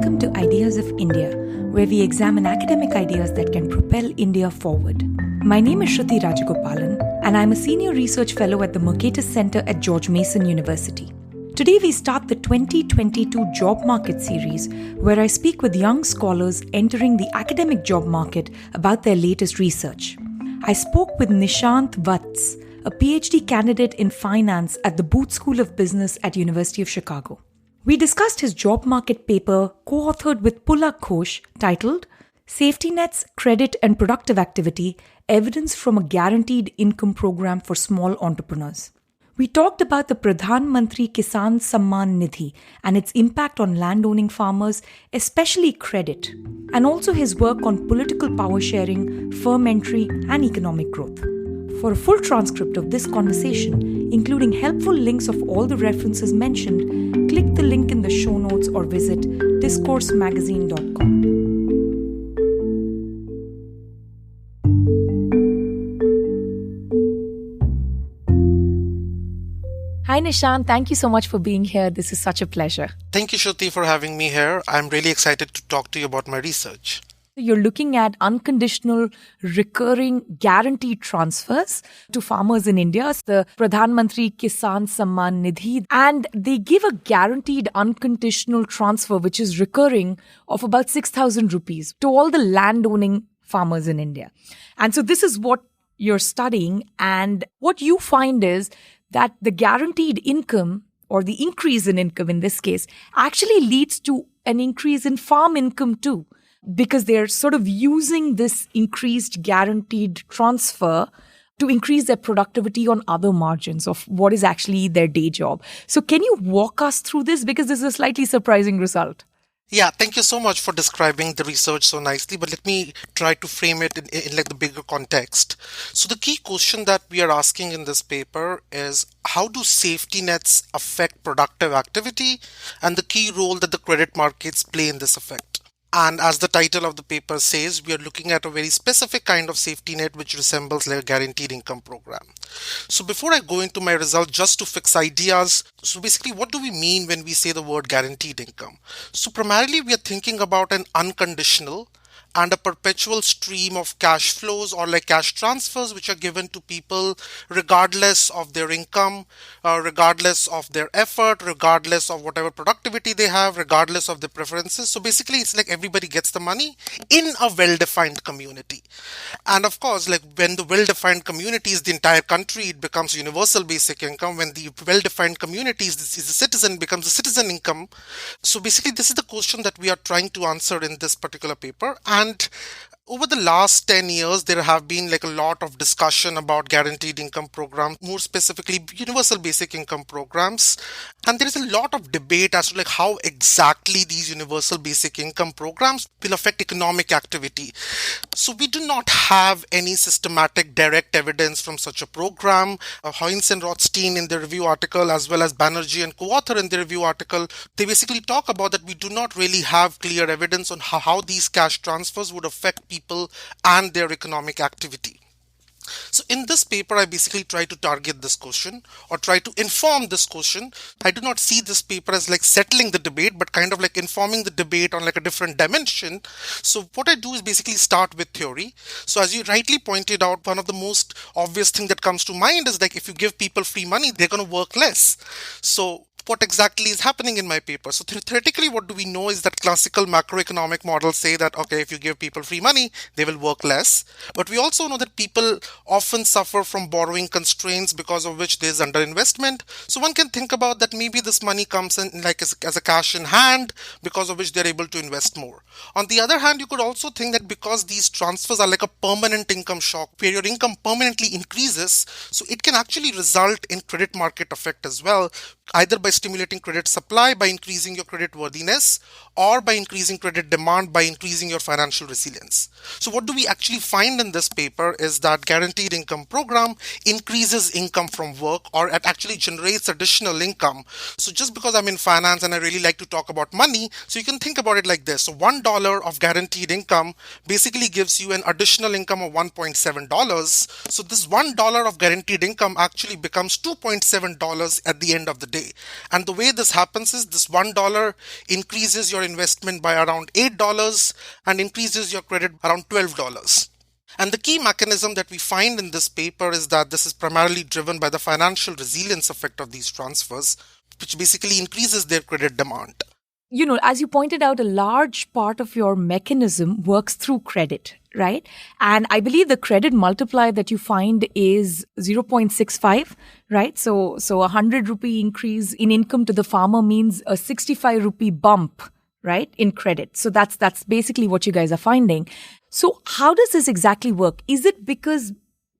welcome to Ideas of India, where we examine academic ideas that can propel India forward. My name is Shruti Rajagopalan, and I'm a senior research fellow at the Mercatus Center at George Mason University. Today we start the 2022 Job Market series, where I speak with young scholars entering the academic job market about their latest research. I spoke with Nishant Vats, a PhD candidate in finance at the Booth School of Business at University of Chicago. We discussed his job market paper co-authored with Pulak Ghosh titled Safety Nets, Credit and Productive Activity, Evidence from a Guaranteed Income Program for Small Entrepreneurs. We talked about the Pradhan Mantri Kisan Samman Nidhi and its impact on landowning farmers, especially credit, and also his work on political power sharing, firm entry, and economic growth. For a full transcript of this conversation, including helpful links of all the references mentioned, click the link in the show notes or visit discoursemagazine.com. Hi Nishant, thank you so much for being here. This is such a pleasure. Thank you, Shruti, for having me here. I'm really excited to talk to you about my research. You're looking at unconditional, recurring, guaranteed transfers to farmers in India, the Pradhan Mantri Kisan Samman Nidhi, and they give a guaranteed unconditional transfer, which is recurring, of about 6,000 rupees to all the landowning farmers in India. And so this is what you're studying, and what you find is that the guaranteed income, or the increase in income in this case, actually leads to an increase in farm income too, because they're sort of using this increased guaranteed transfer to increase their productivity on other margins of what is actually their day job. So can you walk us through this? Because this is a slightly surprising result. Yeah, thank you so much for describing the research so nicely, but let me try to frame it in like the bigger context. So the key question that we are asking in this paper is, how do safety nets affect productive activity and the key role that the credit markets play in this effect? And as the title of the paper says, we are looking at a very specific kind of safety net which resembles like a guaranteed income program. So before I go into my result, just to fix ideas, so basically what do we mean when we say the word guaranteed income? So primarily we are thinking about an unconditional and a perpetual stream of cash flows or like cash transfers which are given to people regardless of their income, regardless of their effort, regardless of whatever productivity they have, regardless of their preferences. So basically it's like everybody gets the money in a well-defined community. And of course, like when the well-defined community is the entire country, it becomes universal basic income. When the well-defined community is the citizen, becomes a citizen income. So basically this is the question that we are trying to answer in this particular paper. And over the last 10 years, there have been like a lot of discussion about guaranteed income programs, more specifically universal basic income programs. And there is a lot of debate as to like how exactly these universal basic income programs will affect economic activity. So we do not have any systematic direct evidence from such a program. Hoynes and Rothstein in the review article, as well as Banerjee and co-author in the review article, they basically talk about that we do not really have clear evidence on how these cash transfers would affect people and their economic activity. So in this paper, I basically try to target this question or try to inform this question. I do not see this paper as like settling the debate, but kind of like informing the debate on like a different dimension. So what I do is basically start with theory. So as you rightly pointed out, one of the most obvious thing that comes to mind is like if you give people free money, they're going to work less. So what exactly is happening in my paper? So theoretically, what do we know is that classical macroeconomic models say that, okay, if you give people free money, they will work less. But we also know that people often suffer from borrowing constraints because of which there's underinvestment. So one can think about that maybe this money comes in like as a cash in hand, because of which they're able to invest more. On the other hand, you could also think that because these transfers are like a permanent income shock, where your income permanently increases, so it can actually result in credit market effect as well, either by stimulating credit supply by increasing your credit worthiness, or by increasing credit demand by increasing your financial resilience. So what do we actually find in this paper is that guaranteed income program increases income from work, or it actually generates additional income. So just because I'm in finance and I really like to talk about money, so you can think about it like this. So $1 of guaranteed income basically gives you an additional income of $1.7. So this $1 of guaranteed income actually becomes $2.7 at the end of the day. And the way this happens is this $1 increases your investment by around $8 and increases your credit around $12. And the key mechanism that we find in this paper is that this is primarily driven by the financial resilience effect of these transfers, which basically increases their credit demand. As you pointed out, a large part of your mechanism works through credit, right? And I believe the credit multiplier that you find is 0.65, right? So a 100 rupee increase in income to the farmer means a 65 rupee bump, right, in credit. So that's basically what you guys are finding. So how does this exactly work? Is it because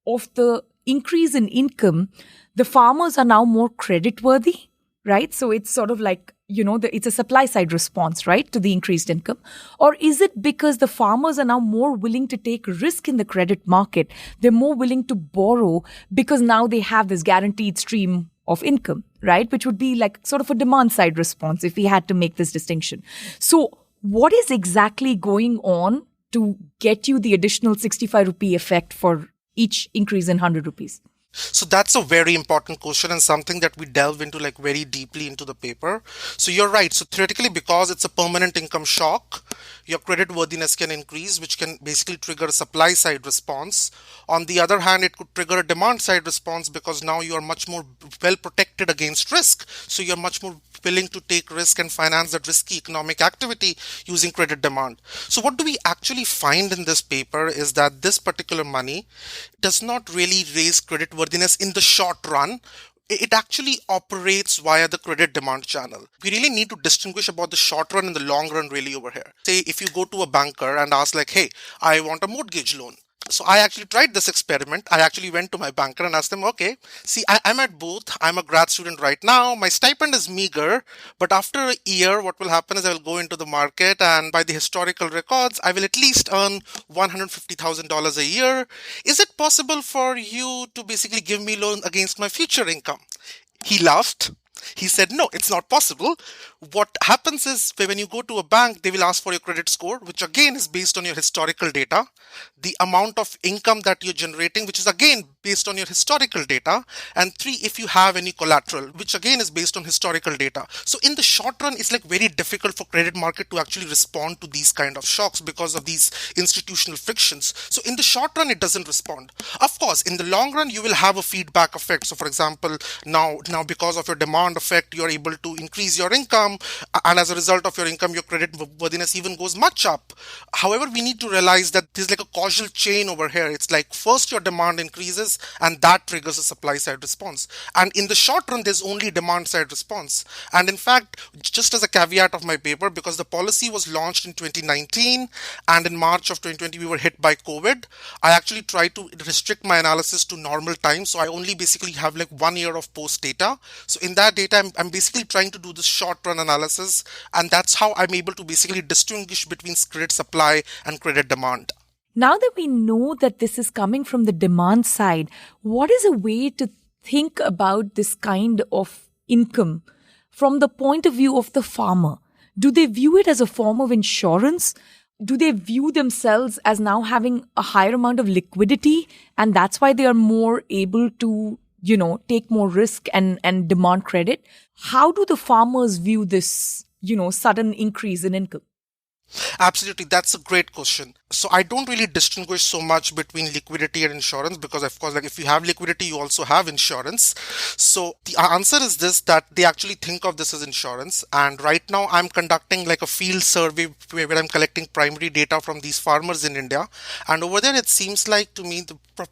of the increase in income, the farmers are now more credit worthy, right? So it's sort of like, it's a supply side response, right, to the increased income? Or is it because the farmers are now more willing to take risk in the credit market? They're more willing to borrow because now they have this guaranteed stream of income, right? Which would be like sort of a demand side response if we had to make this distinction. So what is exactly going on to get you the additional 65 rupee effect for each increase in 100 rupees? So that's a very important question and something that we delve into like very deeply into the paper. So you're right. So theoretically, because it's a permanent income shock, your credit worthiness can increase, which can basically trigger a supply side response. On the other hand, it could trigger a demand side response because now you are much more well protected against risk. So you're much more willing to take risk and finance that risky economic activity using credit demand. So what do we actually find in this paper is that this particular money does not really raise credit worthiness in the short run. It actually operates via the credit demand channel. We really need to distinguish about the short run and the long run really over here. Say if you go to a banker and ask like, hey, I want a mortgage loan. So I actually tried this experiment. I actually went to my banker and asked them, okay, see, I'm at Booth. I'm a grad student right now. My stipend is meager, but after a year, what will happen is I will go into the market and by the historical records, I will at least earn $150,000 a year. Is it possible for you to basically give me loan against my future income? He laughed. He said, no, it's not possible. What happens is when you go to a bank, they will ask for your credit score, which again is based on your historical data, the amount of income that you're generating, which is again based on your historical data, and three, if you have any collateral, which again is based on historical data. So in the short run, it's like very difficult for credit market to actually respond to these kind of shocks because of these institutional frictions. So in the short run, it doesn't respond. Of course, in the long run, you will have a feedback effect. So for example, now because of your demand effect, you're able to increase your income, and as a result of your income, your credit worthiness even goes much up. However, we need to realize that there's like a causal chain over here. It's like first your demand increases and that triggers a supply side response. And in the short run, there's only demand side response. And in fact, just as a caveat of my paper, because the policy was launched in 2019 and in March of 2020, we were hit by COVID, I actually tried to restrict my analysis to normal time. So I only basically have like 1 year of post data. So in that data, I'm basically trying to do this short run analysis. And that's how I'm able to basically distinguish between credit supply and credit demand. Now that we know that this is coming from the demand side, what is a way to think about this kind of income from the point of view of the farmer? Do they view it as a form of insurance? Do they view themselves as now having a higher amount of liquidity and that's why they are more able to, take more risk and demand credit? How do the farmers view this, sudden increase in income? Absolutely, that's a great question. So I don't really distinguish so much between liquidity and insurance because of course, like if you have liquidity, you also have insurance. So the answer is this, that they actually think of this as insurance. And right now I'm conducting like a field survey where I'm collecting primary data from these farmers in India. And over there, it seems like to me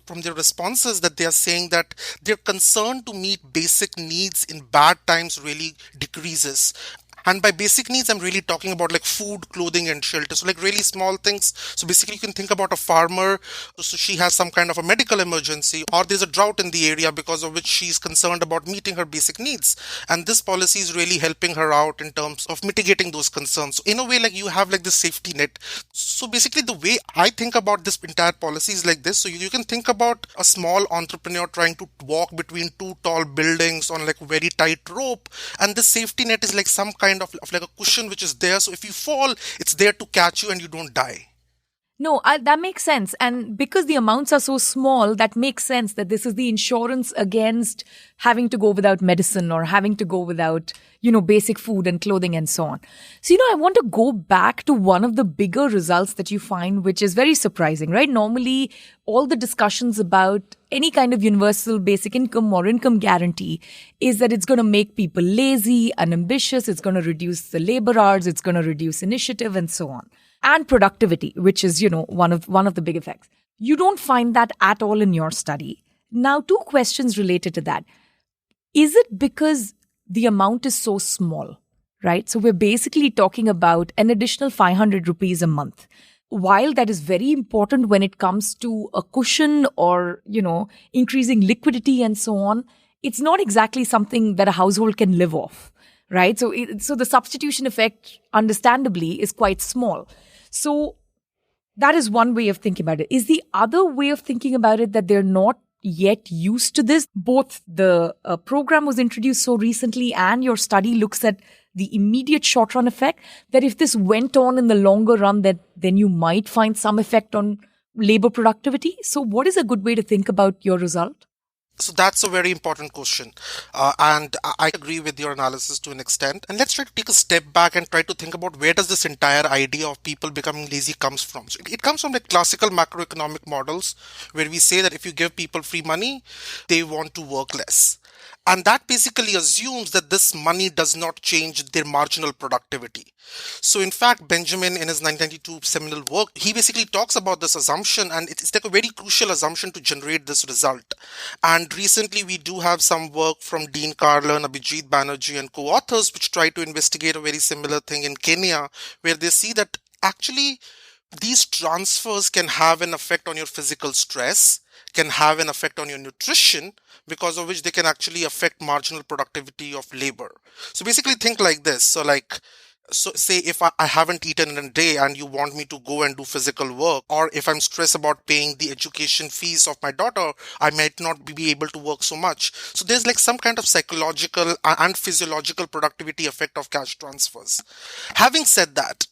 from their responses that they are saying that their concern to meet basic needs in bad times really decreases. And by basic needs, I'm really talking about like food, clothing, and shelter. So like really small things. So basically you can think about a farmer. So she has some kind of a medical emergency or there's a drought in the area because of which she's concerned about meeting her basic needs. And this policy is really helping her out in terms of mitigating those concerns. So in a way, like you have like this safety net. So basically the way I think about this entire policy is like this. So you can think about a small entrepreneur trying to walk between two tall buildings on like a very tight rope. And this safety net is like some kind of like a cushion which is there. So if you fall, it's there to catch you and you don't die. No, that makes sense. And because the amounts are so small, that makes sense that this is the insurance against having to go without medicine or having to go without, basic food and clothing and so on. So, I want to go back to one of the bigger results that you find, which is very surprising, right? Normally, all the discussions about any kind of universal basic income or income guarantee is that it's going to make people lazy, unambitious, it's going to reduce the labor hours, it's going to reduce initiative and so on. And productivity, which is, one of the big effects. You don't find that at all in your study. Now, two questions related to that. Is it because the amount is so small, right? So we're basically talking about an additional 500 rupees a month. While that is very important when it comes to a cushion or, increasing liquidity and so on, it's not exactly something that a household can live off, right? So the substitution effect, understandably, is quite small. So that is one way of thinking about it. Is the other way of thinking about it that they're not yet used to this? Both the program was introduced so recently and your study looks at the immediate short-run effect, that if this went on in the longer run, that then you might find some effect on labor productivity. So what is a good way to think about your result? So that's a very important question. And I agree with your analysis to an extent. And let's try to take a step back and try to think about where does this entire idea of people becoming lazy comes from. So it comes from the classical macroeconomic models where we say that if you give people free money, they want to work less. And that basically assumes that this money does not change their marginal productivity. So in fact, Benjamin in his 1992 seminal work, he basically talks about this assumption, and it's like a very crucial assumption to generate this result. And recently we do have some work from Dean Carlin, Abhijit Banerjee and co-authors which try to investigate a very similar thing in Kenya, where they see that actually these transfers can have an effect on your physical stress, can have an effect on your nutrition, because of which they can actually affect marginal productivity of labor. So basically think like this. So say if I haven't eaten in a day and you want me to go and do physical work, or if I'm stressed about paying the education fees of my daughter, I might not be able to work so much. So there's like some kind of psychological and physiological productivity effect of cash transfers. Having said that,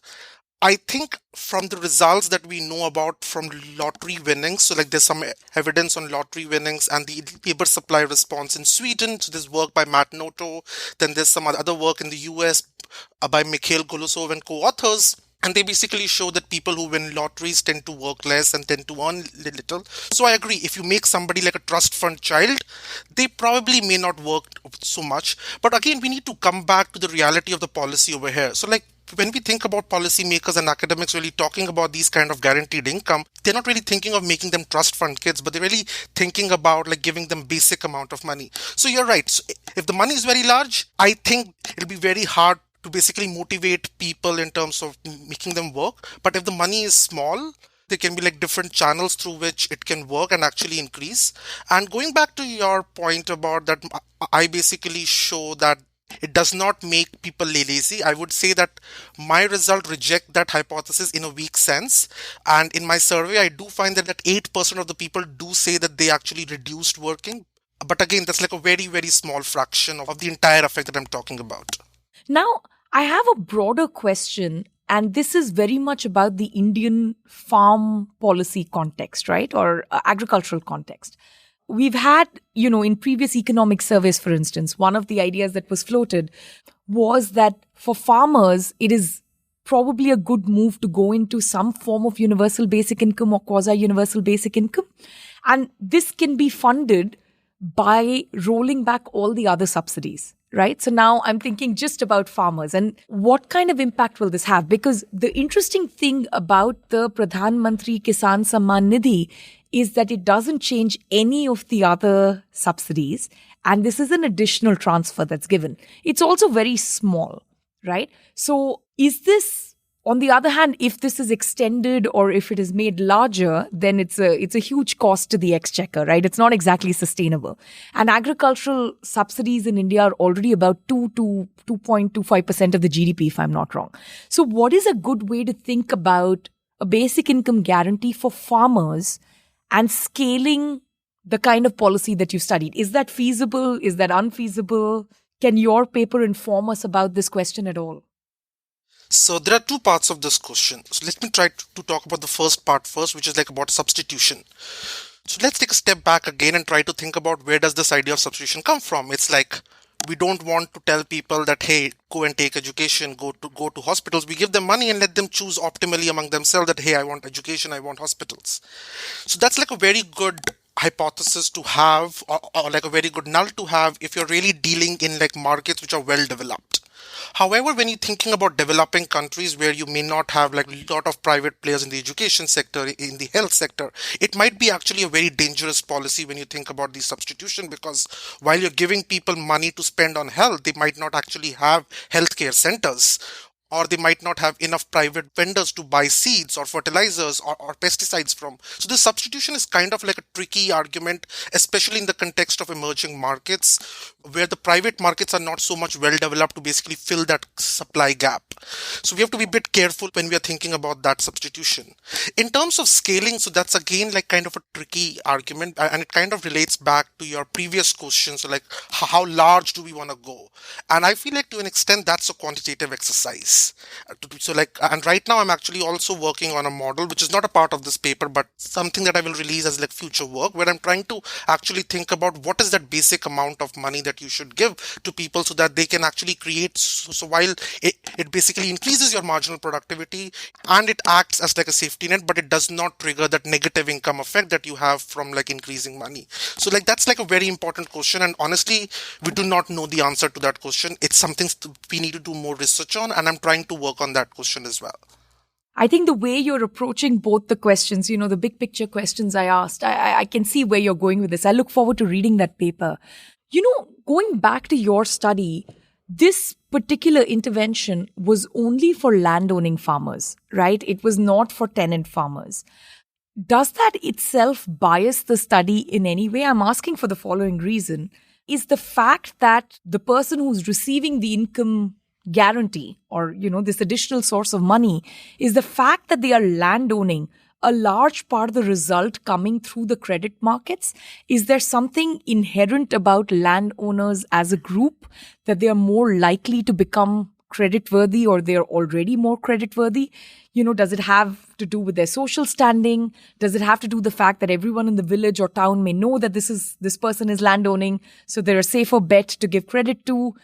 I think from the results that we know about from lottery winnings, so like there's some evidence on lottery winnings and the labor supply response in Sweden. So there's work by Matt Noto. Then there's some other work in the US by Mikhail Golosov and co-authors. And they basically show that people who win lotteries tend to work less and tend to earn little. So I agree, if you make somebody like a trust fund child, they probably may not work so much. But again, we need to come back to the reality of the policy over here. So like when we think about policymakers and academics really talking about these kind of guaranteed income, they're not really thinking of making them trust fund kids, but they're really thinking about like giving them basic amount of money. So you're right. So if the money is very large, I think it'll be very hard to basically motivate people in terms of making them work. But if the money is small, there can be like different channels through which it can work and actually increase. And going back to your point about that, I basically show that it does not make people lazy. I would say that my result reject that hypothesis in a weak sense. And in my survey, I do find that 8% of the people do say that they actually reduced working. But again, that's like a very, very small fraction of the entire effect that I'm talking about. Now, I have a broader question, and this is very much about the Indian farm policy context, right? Or agricultural context. We've had, in previous economic surveys, for instance, one of the ideas that was floated was that for farmers, it is probably a good move to go into some form of universal basic income or quasi-universal basic income. And this can be funded by rolling back all the other subsidies, right? So now I'm thinking just about farmers and what kind of impact will this have? Because the interesting thing about the Pradhan Mantri Kisan Samman Nidhi is that it doesn't change any of the other subsidies. And this is an additional transfer that's given. It's also very small, right? So is this, on the other hand, if this is extended or if it is made larger, then it's a huge cost to the exchequer, right? It's not exactly sustainable. And agricultural subsidies in India are already about 2 to 2.25% of the GDP, if I'm not wrong. So what is a good way to think about a basic income guarantee for farmers and scaling the kind of policy that you studied? Is that feasible? Is that unfeasible? Can your paper inform us about this question at all? So there are two parts of this question. So let me try to talk about the first part first, which is like about substitution. So let's take a step back again and try to think about where does this idea of substitution come from. It's like we don't want to tell people that hey, go and take education, go to hospitals. We give them money and let them choose optimally among themselves that hey, I want education, I want hospitals. So that's like a very good hypothesis to have, or like a very good null to have if you're really dealing in like markets which are well developed. However, when you're thinking about developing countries where you may not have like a lot of private players in the education sector, in the health sector, it might be actually a very dangerous policy when you think about the substitution, because while you're giving people money to spend on health, they might not actually have healthcare centers, or they might not have enough private vendors to buy seeds or fertilizers or pesticides from. So the substitution is kind of like a tricky argument, especially in the context of emerging markets where the private markets are not so much well developed to basically fill that supply gap. So we have to be a bit careful when we are thinking about that substitution. In terms of scaling, so that's again like kind of a tricky argument, and it kind of relates back to your previous question. So like how large do we want to go? And I feel like to an extent that's a quantitative exercise. So like, and right now I'm actually also working on a model which is not a part of this paper, but something that I will release as like future work, where I'm trying to actually think about what is that basic amount of money that you should give to people so that they can actually create. So while it basically increases your marginal productivity and it acts as like a safety net, but it does not trigger that negative income effect that you have from like increasing money. So like that's like a very important question, and honestly we do not know the answer to that question. It's something we need to do more research on, and I'm trying to work on that question as well. I think the way you're approaching both the questions, the big picture questions I asked, I can see where you're going with this. I look forward to reading that paper. Going back to your study, this particular intervention was only for landowning farmers, right? It was not for tenant farmers. Does that itself bias the study in any way? I'm asking for the following reason. Is the fact that the person who's receiving the income guarantee or, this additional source of money, is the fact that they are landowning a large part of the result coming through the credit markets? Is there something inherent about landowners as a group that they are more likely to become creditworthy, or they're already more creditworthy? Does it have to do with their social standing? Does it have to do with the fact that everyone in the village or town may know that this person is landowning, so they're a safer bet to give credit to?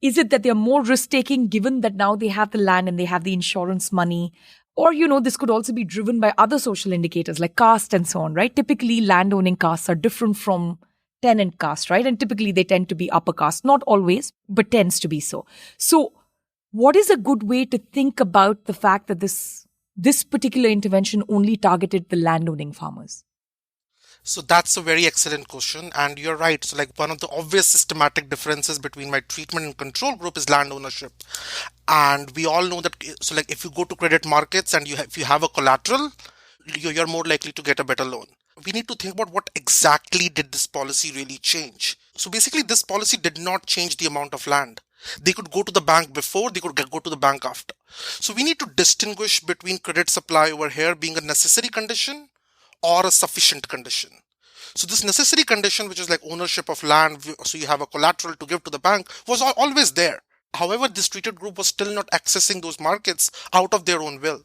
Is it that they're more risk-taking given that now they have the land and they have the insurance money? Or, this could also be driven by other social indicators like caste and so on, right? Typically, landowning castes are different from tenant caste, right? And typically they tend to be upper caste. Not always, but tends to be so. So what is a good way to think about the fact that this particular intervention only targeted the landowning farmers? So that's a very excellent question, and you're right. So like one of the obvious systematic differences between my treatment and control group is land ownership. And we all know that, so like if you go to credit markets and if you have a collateral, you're more likely to get a better loan. We need to think about what exactly did this policy really change. So basically this policy did not change the amount of land. They could go to the bank before, they could go to the bank after. So we need to distinguish between credit supply over here being a necessary condition or a sufficient condition. So this necessary condition, which is like ownership of land, so you have a collateral to give to the bank, was always there. However, this treated group was still not accessing those markets out of their own will.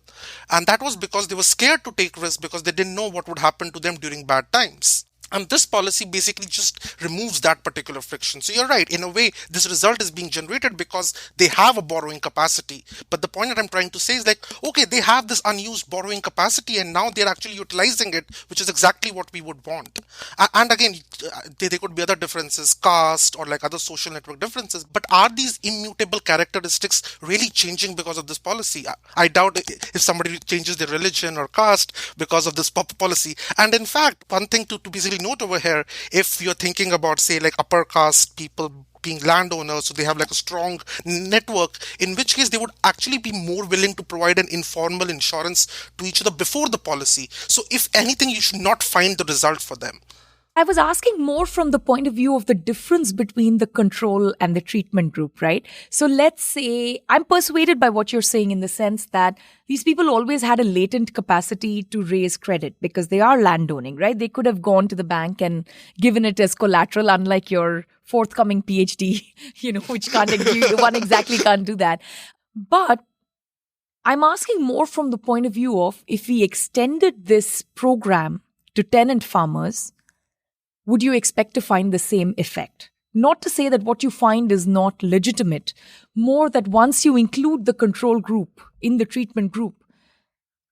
And that was because they were scared to take risks because they didn't know what would happen to them during bad times. And this policy basically just removes that particular friction. So you're right, in a way, this result is being generated because they have a borrowing capacity. But the point that I'm trying to say is like, okay, they have this unused borrowing capacity and now they're actually utilizing it, which is exactly what we would want. And again, there could be other differences, caste or like other social network differences. But are these immutable characteristics really changing because of this policy? I doubt if somebody changes their religion or caste because of this policy. And in fact, one thing to basically note over here, if you're thinking about say like upper caste people being landowners, so they have like a strong network, in which case they would actually be more willing to provide an informal insurance to each other before the policy. So if anything, you should not find the result for them. I was asking more from the point of view of the difference between the control and the treatment group, right? So let's say I'm persuaded by what you're saying in the sense that these people always had a latent capacity to raise credit because they are landowning, right? They could have gone to the bank and given it as collateral, unlike your forthcoming PhD, which one exactly can't do that. But I'm asking more from the point of view of if we extended this program to tenant farmers, would you expect to find the same effect? Not to say that what you find is not legitimate, more that once you include the control group in the treatment group,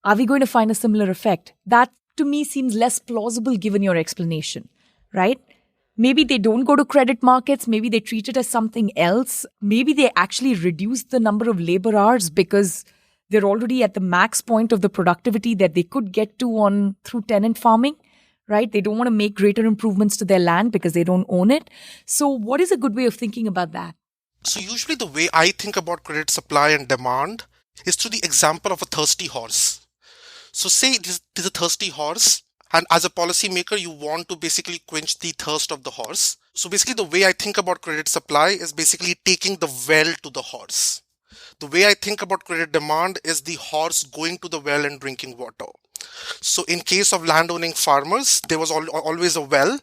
are we going to find a similar effect? That to me seems less plausible given your explanation, right? Maybe they don't go to credit markets. Maybe they treat it as something else. Maybe they actually reduce the number of labor hours because they're already at the max point of the productivity that they could get to on through tenant farming, right? They don't want to make greater improvements to their land because they don't own it. So what is a good way of thinking about that? So usually the way I think about credit supply and demand is through the example of a thirsty horse. So say there's a thirsty horse, and as a policymaker, you want to basically quench the thirst of the horse. So basically the way I think about credit supply is basically taking the well to the horse. The way I think about credit demand is the horse going to the well and drinking water. So in case of landowning farmers, there was always a well.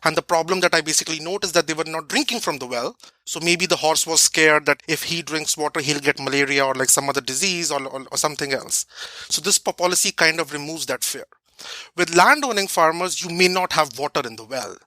And the problem that I basically noticed is that they were not drinking from the well. So maybe the horse was scared that if he drinks water, he'll get malaria or like some other disease or something else. So this policy kind of removes that fear. With landowning farmers, you may not have water in the well,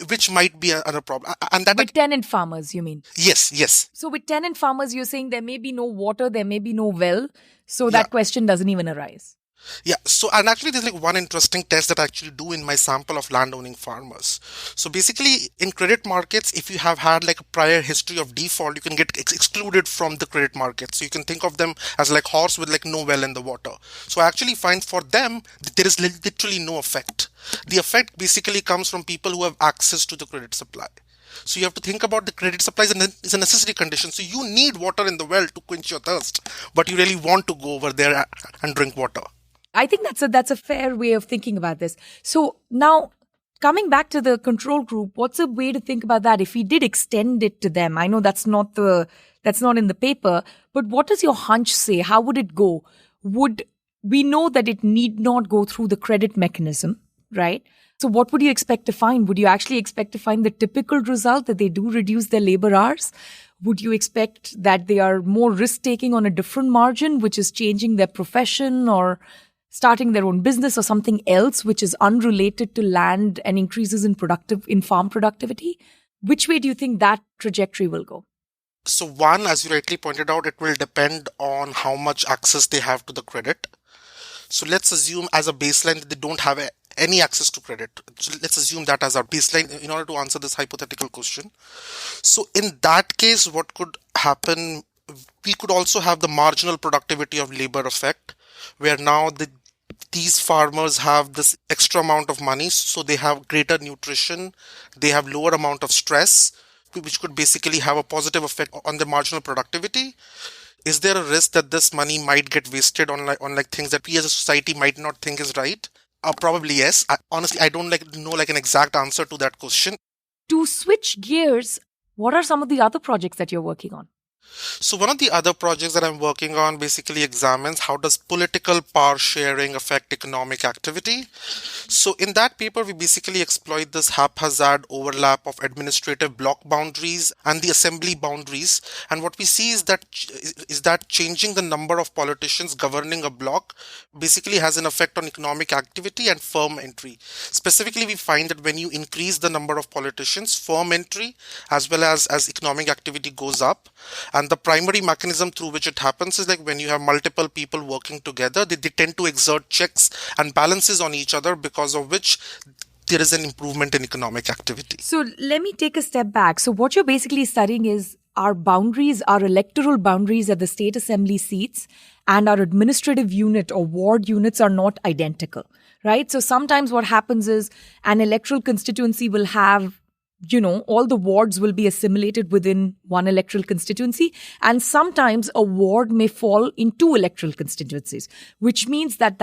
which might be another problem. And that with tenant farmers, you mean? Yes. So with tenant farmers, you're saying there may be no water, there may be no well. So that question doesn't even arise. Yeah. So, and actually there's like one interesting test that I actually do in my sample of landowning farmers. So basically in credit markets, if you have had like a prior history of default, you can get excluded from the credit market. So you can think of them as like horse with like no well in the water. So I actually find for them, there is literally no effect. The effect basically comes from people who have access to the credit supply. So you have to think about the credit supply is a necessary condition. So you need water in the well to quench your thirst, but you really want to go over there and drink water. I think that's a fair way of thinking about this. So now, coming back to the control group, what's a way to think about that? If we did extend it to them, I know that's not in the paper, but what does your hunch say? How would it go? Would we know that it need not go through the credit mechanism, right? So what would you expect to find? Would you actually expect to find the typical result that they do reduce their labor hours? Would you expect that they are more risk-taking on a different margin, which is changing their profession or starting their own business or something else which is unrelated to land and increases in farm productivity? Which way do you think that trajectory will go? So one, as you rightly pointed out, it will depend on how much access they have to the credit. So let's assume as a baseline that they don't have any access to credit. So let's assume that as our baseline in order to answer this hypothetical question. So in that case, what could happen? We could also have the marginal productivity of labor effect, where now these farmers have this extra amount of money, so they have greater nutrition, they have lower amount of stress, which could basically have a positive effect on the marginal productivity. Is there a risk that this money might get wasted on things that we as a society might not think is right? Probably yes. Honestly, I don't know an exact answer to that question. To switch gears, what are some of the other projects that you're working on? So one of the other projects that I'm working on basically examines how does political power sharing affect economic activity. So in that paper, we basically exploit this haphazard overlap of administrative block boundaries and the assembly boundaries. And what we see is that changing the number of politicians governing a block basically has an effect on economic activity and firm entry. Specifically, we find that when you increase the number of politicians, firm entry as well as economic activity goes up. And the primary mechanism through which it happens is like when you have multiple people working together, they tend to exert checks and balances on each other, because of which there is an improvement in economic activity. So let me take a step back. So what you're basically studying is our boundaries, our electoral boundaries at the state assembly seats and our administrative unit or ward units are not identical, right? So sometimes what happens is an electoral constituency will have all the wards will be assimilated within one electoral constituency. And sometimes a ward may fall in two electoral constituencies, which means that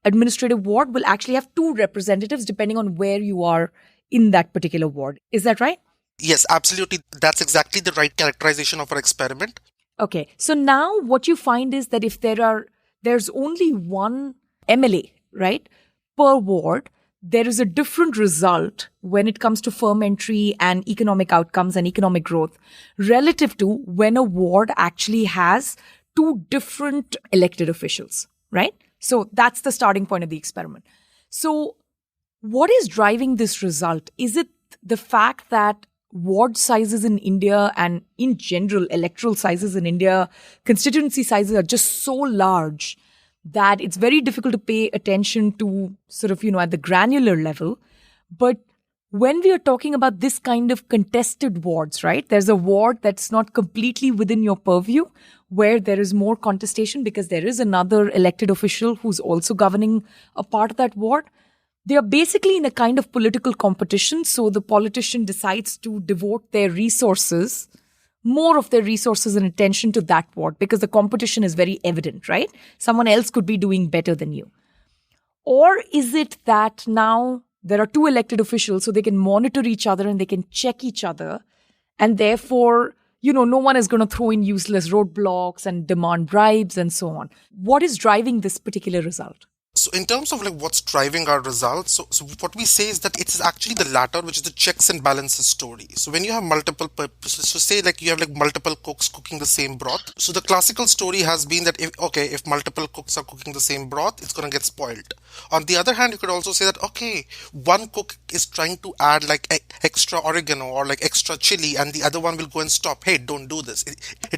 administrative ward will actually have two representatives depending on where you are in that particular ward. Is that right? Yes, absolutely. That's exactly the right characterization of our experiment. Okay. So now what you find is that if there's only one MLA, right, per ward, there is a different result when it comes to firm entry and economic outcomes and economic growth relative to when a ward actually has two different elected officials, right? So that's the starting point of the experiment. So what is driving this result? Is it the fact that ward sizes in India and in general electoral sizes in India, constituency sizes are just so large that it's very difficult to pay attention to sort of, at the granular level. But when we are talking about this kind of contested wards, right, there's a ward that's not completely within your purview where there is more contestation because there is another elected official who's also governing a part of that ward. They are basically in a kind of political competition. So the politician decides to devote their resources, more of their resources and attention to that ward because the competition is very evident, right? Someone else could be doing better than you. Or is it that now there are two elected officials so they can monitor each other and they can check each other, and therefore, no one is going to throw in useless roadblocks and demand bribes and so on. What is driving this particular result? So in terms of like what's driving our results, so what we say is that it's actually the latter, which is the checks and balances story. So when you have multiple purposes, so say like you have like multiple cooks cooking the same broth. So the classical story has been that if multiple cooks are cooking the same broth, it's going to get spoiled. On the other hand, you could also say that, okay, one cook is trying to add like extra oregano or like extra chili and the other one will go and stop. Hey, don't do this.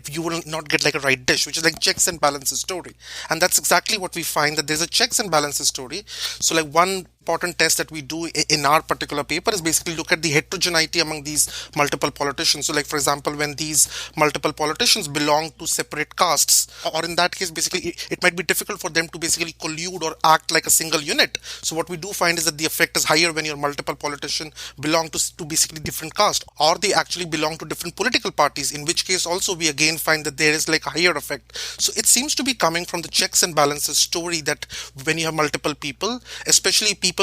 You will not get like a right dish, which is like checks and balances story. And that's exactly what we find, that there's a checks and balances story. So like one important test that we do in our particular paper is basically look at the heterogeneity among these multiple politicians. So like, for example, when these multiple politicians belong to separate castes, or in that case, basically, it might be difficult for them to basically collude or act like a single unit. So what we do find is that the effect is higher when your multiple politicians belong to basically different caste, or they actually belong to different political parties, in which case also we again find that there is like a higher effect. So it seems to be coming from the checks and balances story, that when you have multiple people, especially people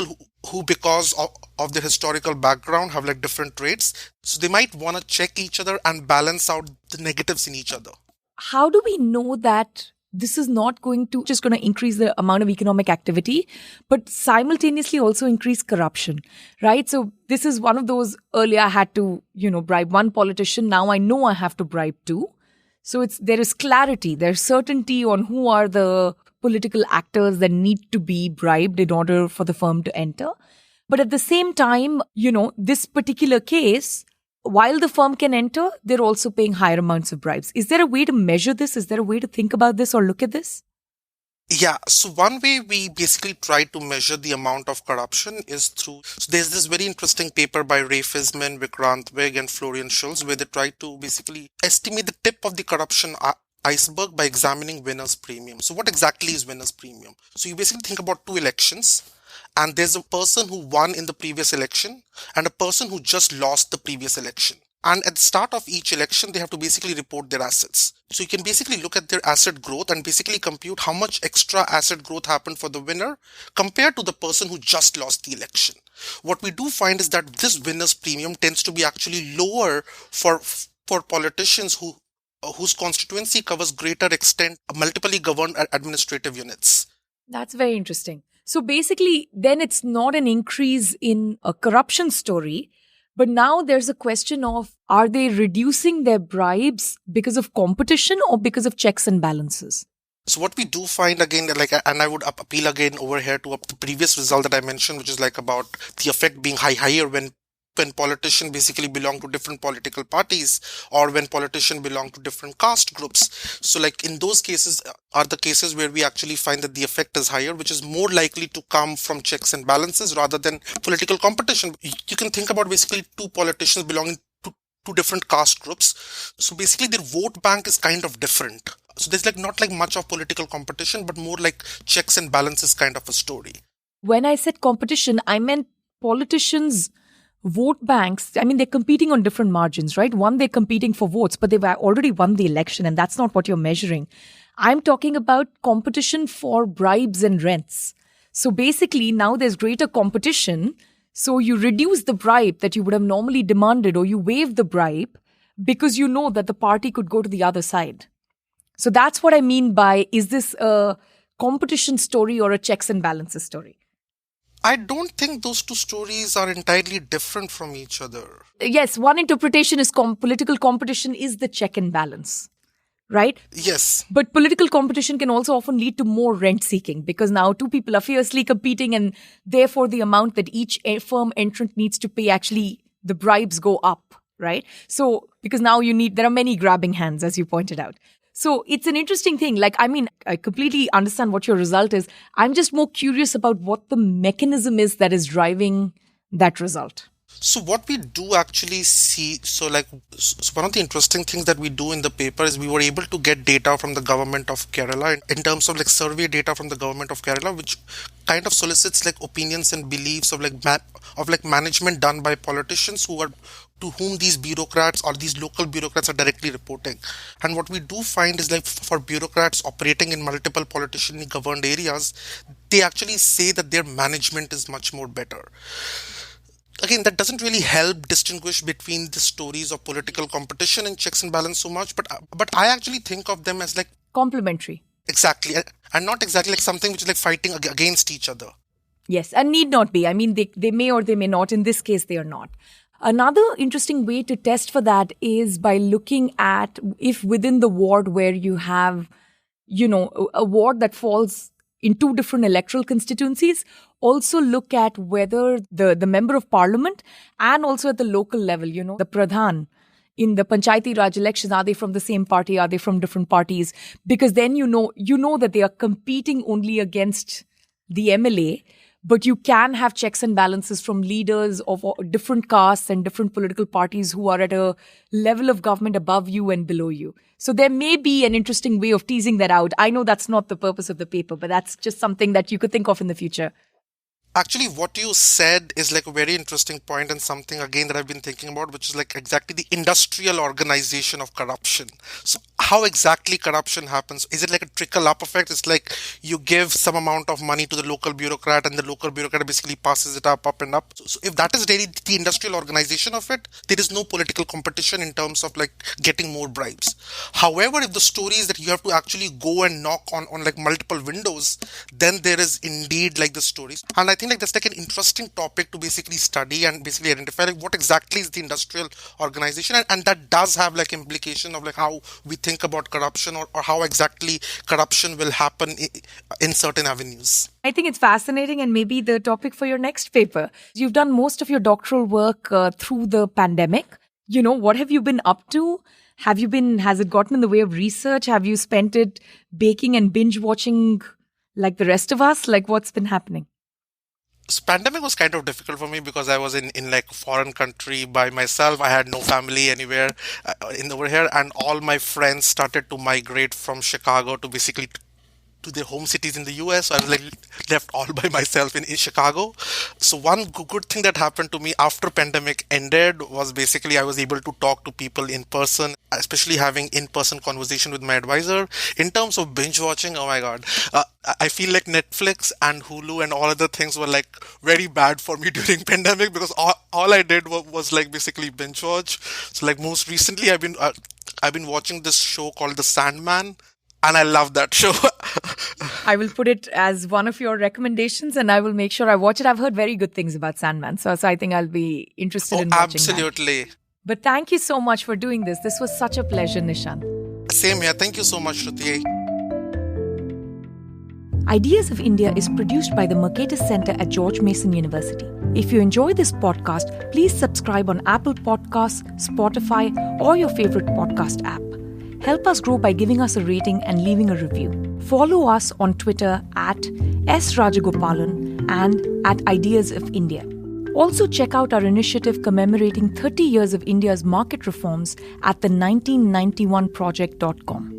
who because of their historical background have like different traits, so they might want to check each other and balance out the negatives in each other. How do we know that this is not going to increase the amount of economic activity, but simultaneously also increase corruption, right? So this is one of those, earlier I had to, bribe one politician. Now I know I have to bribe two. So there is clarity, there's certainty on who are the political actors that need to be bribed in order for the firm to enter. But at the same time, this particular case, while the firm can enter, they're also paying higher amounts of bribes. Is there a way to measure this? Is there a way to think about this or look at this? Yeah, so one way we basically try to measure the amount of corruption is through, so there's this very interesting paper by Ray Fisman, Vikrant Wig and Florian Schulz, where they try to basically estimate the tip of the corruption iceberg by examining winner's premium. So what exactly is winner's premium? So you basically think about two elections, and there's a person who won in the previous election and a person who just lost the previous election. And at the start of each election, they have to basically report their assets. So you can basically look at their asset growth and basically compute how much extra asset growth happened for the winner compared to the person who just lost the election. What we do find is that this winner's premium tends to be actually lower for politicians whose constituency covers greater extent multiply governed administrative units. That's very interesting. So basically, then it's not an increase in a corruption story, but now there's a question of, are they reducing their bribes because of competition or because of checks and balances? So what we do find again, and I would appeal again over here to the previous result that I mentioned, which is like about the effect being higher when politicians basically belong to different political parties, or when politicians belong to different caste groups. So like in those cases are the cases where we actually find that the effect is higher, which is more likely to come from checks and balances rather than political competition. You can think about basically two politicians belonging to two different caste groups. So basically their vote bank is kind of different. So there's like not like much of political competition, but more like checks and balances kind of a story. When I said competition, I meant politicians' vote banks. I mean, they're competing on different margins, right? One, they're competing for votes, but they've already won the election, and that's not what you're measuring. I'm talking about competition for bribes and rents. So basically, now there's greater competition. So you reduce the bribe that you would have normally demanded, or you waive the bribe because you know that the party could go to the other side. So that's what I mean by, is this a competition story or a checks and balances story? I don't think those two stories are entirely different from each other. Yes, one interpretation is political competition is the check and balance, right? Yes. But political competition can also often lead to more rent seeking because now two people are fiercely competing and therefore the amount that each firm entrant needs to pay, actually the bribes go up, right? So because now there are many grabbing hands, as you pointed out. So it's an interesting thing. Like, I mean, I completely understand what your result is. I'm just more curious about what the mechanism is that is driving that result. So what we do actually see, so one of the interesting things that we do in the paper is we were able to get data from the government of Kerala in terms of like survey data from the government of Kerala, which kind of solicits like opinions and beliefs of like management done by politicians to whom these bureaucrats or these local bureaucrats are directly reporting. And what we do find is like for bureaucrats operating in multiple politically governed areas, they actually say that their management is much more better. Again, that doesn't really help distinguish between the stories of political competition and checks and balance so much, but I actually think of them as like complementary. Exactly, and not exactly like something which is like fighting against each other. Yes, and need not be. I mean, they may or they may not. In this case, they are not. Another interesting way to test for that is by looking at if within the ward where you have, a ward that falls in two different electoral constituencies, also look at whether the member of parliament and also at the local level, the pradhan in the Panchayati Raj elections, are they from the same party? Are they from different parties? Because then you know that they are competing only against the MLA, but you can have checks and balances from leaders of different castes and different political parties who are at a level of government above you and below you. So there may be an interesting way of teasing that out. I know that's not the purpose of the paper, but that's just something that you could think of in the future. Actually, what you said is like a very interesting point and something again that I've been thinking about, which is like exactly the industrial organization of corruption. So how exactly corruption happens? Is it like a trickle up effect? It's like you give some amount of money to the local bureaucrat and the local bureaucrat basically passes it up and up. So if that is really the industrial organization of it, there is no political competition in terms of like getting more bribes. However, if the story is that you have to actually go and knock on like multiple windows, then there is indeed like the stories. And I think like that's like an interesting topic to basically study and basically identify like what exactly is the industrial organization, and that does have like implication of like how we think about corruption or how exactly corruption will happen in certain avenues. I think it's fascinating and maybe the topic for your next paper. You've done most of your doctoral work through the pandemic. What have you been up to? Has it gotten in the way of research? Have you spent it baking and binge watching like the rest of us? Like what's been happening? So pandemic was kind of difficult for me because I was in like a foreign country by myself. I had no family anywhere over here, and all my friends started to migrate from Chicago to basically to their home cities in the US. So I was like left all by myself in Chicago. So one good thing that happened to me after pandemic ended was basically I was able to talk to people in person, especially having in-person conversation with my advisor. In terms of binge watching, oh my God, I feel like Netflix and Hulu and all other things were like very bad for me during pandemic because all I did was like basically binge watch. So like most recently I've been watching this show called The Sandman. And I love that show. I will put it as one of your recommendations and I will make sure I watch it. I've heard very good things about Sandman. So I think I'll be interested in watching absolutely. That. But thank you so much for doing this. This was such a pleasure, Nishant. Same here. Thank you so much, Shruti. Ideas of India is produced by the Mercatus Center at George Mason University. If you enjoy this podcast, please subscribe on Apple Podcasts, Spotify, or your favorite podcast app. Help us grow by giving us a rating and leaving a review. Follow us on Twitter at @SRajagopalan and at Ideas of India. Also check out our initiative commemorating 30 years of India's market reforms at the 1991project.com.